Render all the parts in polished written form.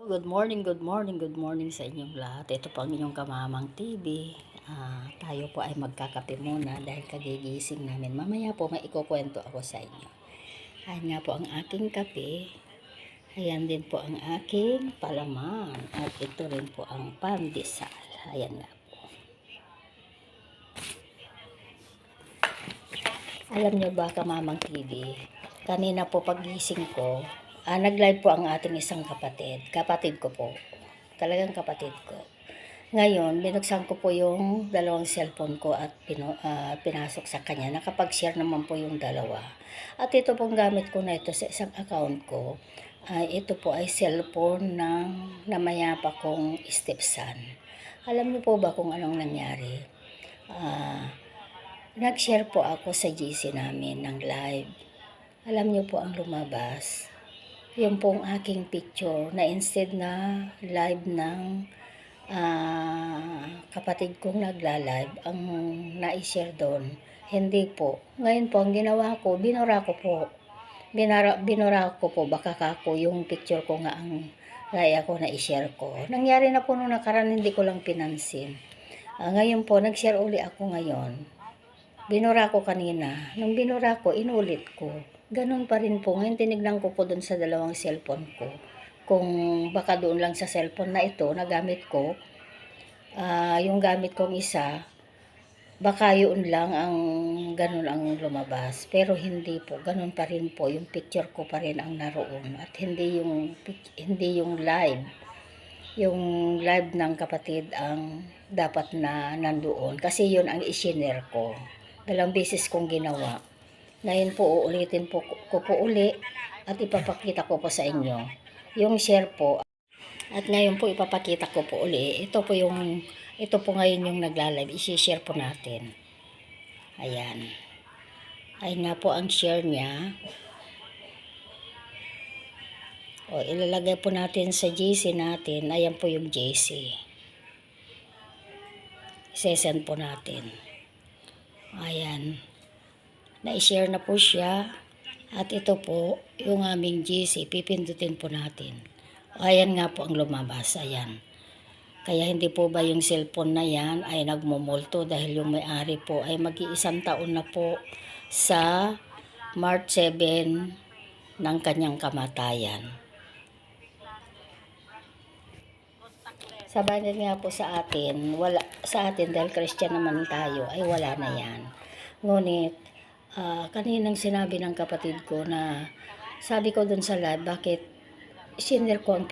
Good morning, good morning sa inyong lahat. Ito po ang inyong Kamamang TV. Tayo po ay magkakape muna dahil kagigising namin. Mamaya po may ikukwento ako sa inyo. Ayan nga po ang aking kape. Ayan din po ang aking palaman. At ito rin po ang pandesal. Ayan nga po. Alam nyo ba, Kamamang TV, kanina po pagising ko, nag-live po ang ating isang kapatid. Kapatid ko po. Talagang kapatid ko. Ngayon, binuksan ko po yung dalawang cellphone ko at pinasok sa kanya. Nakapag-share naman po yung dalawa. At ito pong gamit ko na ito sa isang account ko. Ito po ay cellphone ng namayapa kong stepson. Alam niyo po ba kung anong nangyari? Nag-share po ako sa GC namin ng live. Alam niyo po ang lumabas. Yung pong aking picture na instead na live ng kapatid kong nagla-live ang na-share doon. Hindi po. Ngayon po, ang ginawa ko, binura ko po. Binura ko po, baka kako yung picture ko nga ang laya ko na i-share ko. Nangyari na po nung nakaraan, hindi ko lang pinansin. Ngayon po, nag-share uli ako ngayon. Binura ko kanina. Nung binura ko, inulit ko. Ganun pa rin po. Ngayon tinignan ko po doon sa dalawang cellphone ko. Kung baka doon lang sa cellphone na ito na gamit ko, yung gamit kong isa, baka yun lang ang ganun ang lumabas. Pero hindi po. Ganun pa rin po. Yung picture ko pa rin ang naroon. At hindi yung live. Yung live ng kapatid ang dapat na nandoon. Kasi yun ang isinare ko. Dalawang beses kong ginawa. Ngayon po, uulitin ko po uli at ipapakita ko po sa inyo yung share po. At ngayon po, ipapakita ko po uli. Ito po ngayon yung nagla-live. I-share po natin. Ayan. Ayan nga po ang share niya. O, ilalagay po natin sa JC natin. Ayan po yung JC. I-send po natin. Ayan. Na-share na po siya. At ito po, yung aming GC, pipindutin po natin. Ayan nga po ang lumabas. Ayan. Kaya hindi po ba yung cellphone na yan ay nagmumulto dahil yung may-ari po ay mag-iisang taon na po sa March 7 ng kanyang kamatayan. Sabayan nga po sa atin, dahil Christian naman tayo, ay wala na yan. Ngunit, kaninang sinabi ng kapatid ko na, sabi ko dun sa live, bakit sinare ko ang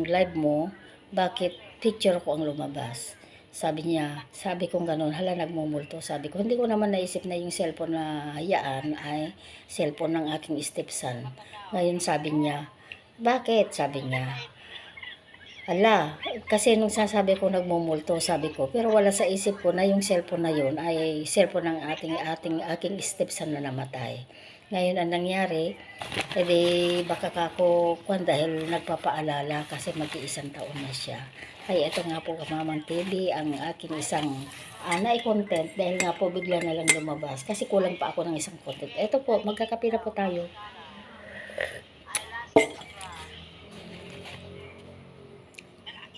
live mo, bakit picture ko ang lumabas? Sabi niya, sabi kong ganun, hala nagmumulto. Sabi ko, hindi ko naman naisip na yung cellphone na hayaan ay cellphone ng aking stepson. Ngayon sabi niya, bakit? Sabi niya, ala, kasi nung sasabi ko nagmumulto, sabi ko, pero wala sa isip ko na yung cellphone na yun ay cellphone ng aking stepson na namatay. Ngayon ang nangyari, edi baka kako dahil nagpapaalala kasi mag-iisang taon na siya. Ay ito nga po Kamamang TV, ang aking isang na-content dahil nga po bigla na lang lumabas kasi kulang pa ako ng isang content. Ito po, magkakape na po tayo.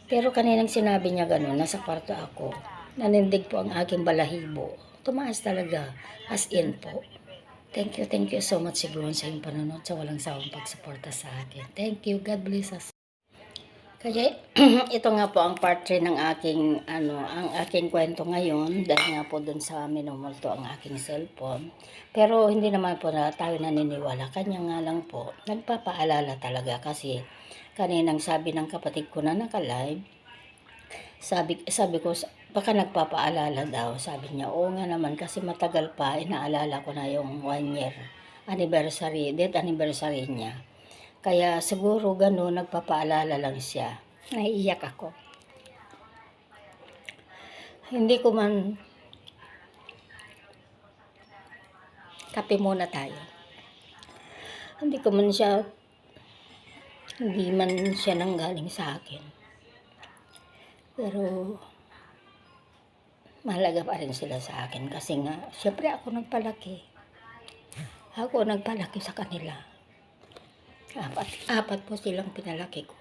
Pero kaninang sinabi niya gano'n, nasa kwarto ako, nanindig po ang aking balahibo. Tumaas talaga, as in po. Thank you so much everyone sa iyong panonood, sa walang sawang pagsuporta sa akin. Thank you, God bless us. Kaya ito nga po ang part 3 ng ang aking kwento ngayon dahil nga po dun sa minumulto ang aking cellphone. Pero hindi naman po na tayo naniniwala. Kanya nga lang po, nagpapaalala talaga kasi kaninang sabi ng kapatid ko na naka-live, sabi ko, baka nagpapaalala daw. Sabi niya, oo nga naman kasi matagal pa, inaalala ko na yung 1 year anniversary, death anniversary niya. Kaya siguro gano'n, nagpapaalala lang siya. Naiiyak ako. Hindi ko man, kape muna tayo. Hindi man siya nanggaling sa akin. Pero, mahalaga pa rin sila sa akin kasi nga, syempre ako nagpalaki. Ako nagpalaki sa kanila. Apat po silang pinalaki ko.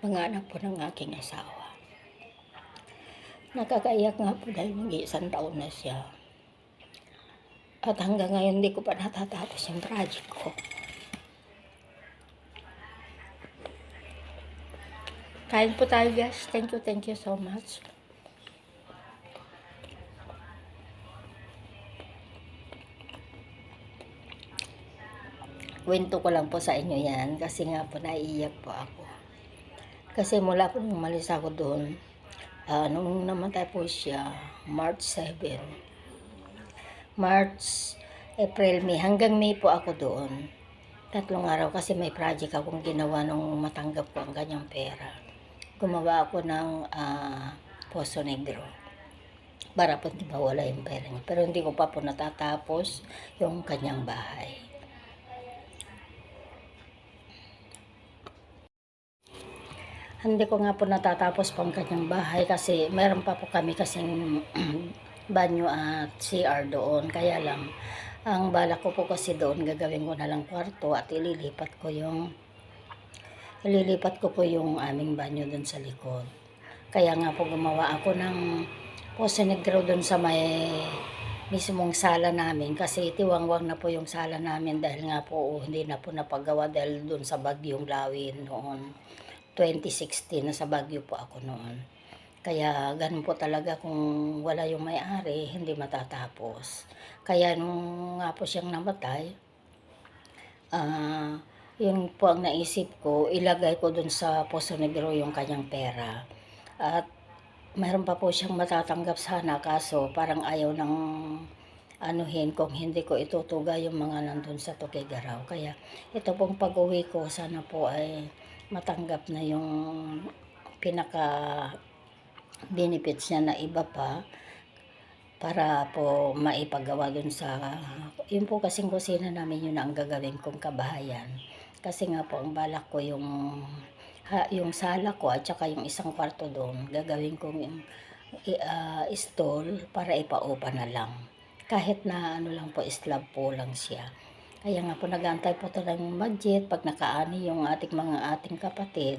mga anak po ng aking asawa. Nakakaiyak nga po dahil mag-iisang taon na siya. At hanggang ngayon hindi ko pa natatapos yung project ko. Kain po tayo guys. Thank you so much. Kwento ko lang po sa inyo yan kasi nga po naiiyak po ako. Kasi mula po nung umalis ako doon, nung namatay po siya, March 7. March, April, May. Hanggang May po ako doon. 3 araw kasi may project akong ginawa nung matanggap ko ang kanyang pera. Gumawa ako ng Poso Negro para po di mawala yung pera niya. Pero hindi ko pa po natatapos yung kanyang bahay. Hindi ko nga po natatapos po ang kanyang bahay kasi meron pa po kami kasing banyo at CR doon. Kaya lang, ang balak ko po kasi doon, gagawin ko na lang kwarto at ililipat ko po yung aming banyo doon sa likod. Kaya nga po gumawa ako ng Poso Negro doon sa may mismong sala namin kasi tiwangwang na po yung sala namin dahil nga po hindi na po napagawa dahil doon sa bagyong Lawin noon 2016. Nasa Baguio po ako noon. Kaya ganun po talaga, kung wala yung may-ari, hindi matatapos. Kaya nung nga po siyang namatay, yun po ang naisip ko, ilagay ko dun sa Poso Negro yung kanyang pera. At mayroon pa po siyang matatanggap sana, kaso parang ayaw ng anuhin kung hindi ko itutuga yung mga nandun sa Tuguegarao. Kaya ito pong pag-uwi ko, sana po ay matanggap na yung pinaka benefits niya na iba pa para po maipagawa dun sa yun po kasing kusina namin, yun ang gagawin kong kabahayan. Kasi nga po ang balak ko yung sala ko at saka yung isang kwarto doon gagawin kong stall para ipaupa na lang. Kahit na ano lang po, slab po lang siya. Kaya nga po nag-aantay po ito ng budget pag nakaani yung ating kapatid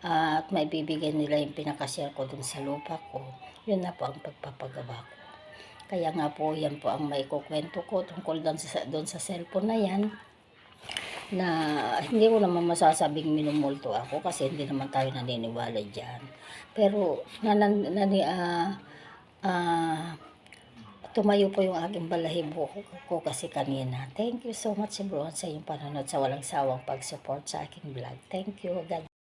at maibibigay nila yung pinakashare ko dun sa lupa ko. Yun na po ang pagpapagawa ko. Kaya nga po yan po ang maikukwento ko tungkol dun sa cellphone na yan, na hindi ko naman masasabing minumulto ako kasi hindi naman tayo naniniwala dyan. Pero tumayo po yung aking balahibo ko kasi kanina. Thank you so much everyone sa iyong panonood, sa walang sawang pag-support sa aking vlog. Thank you. God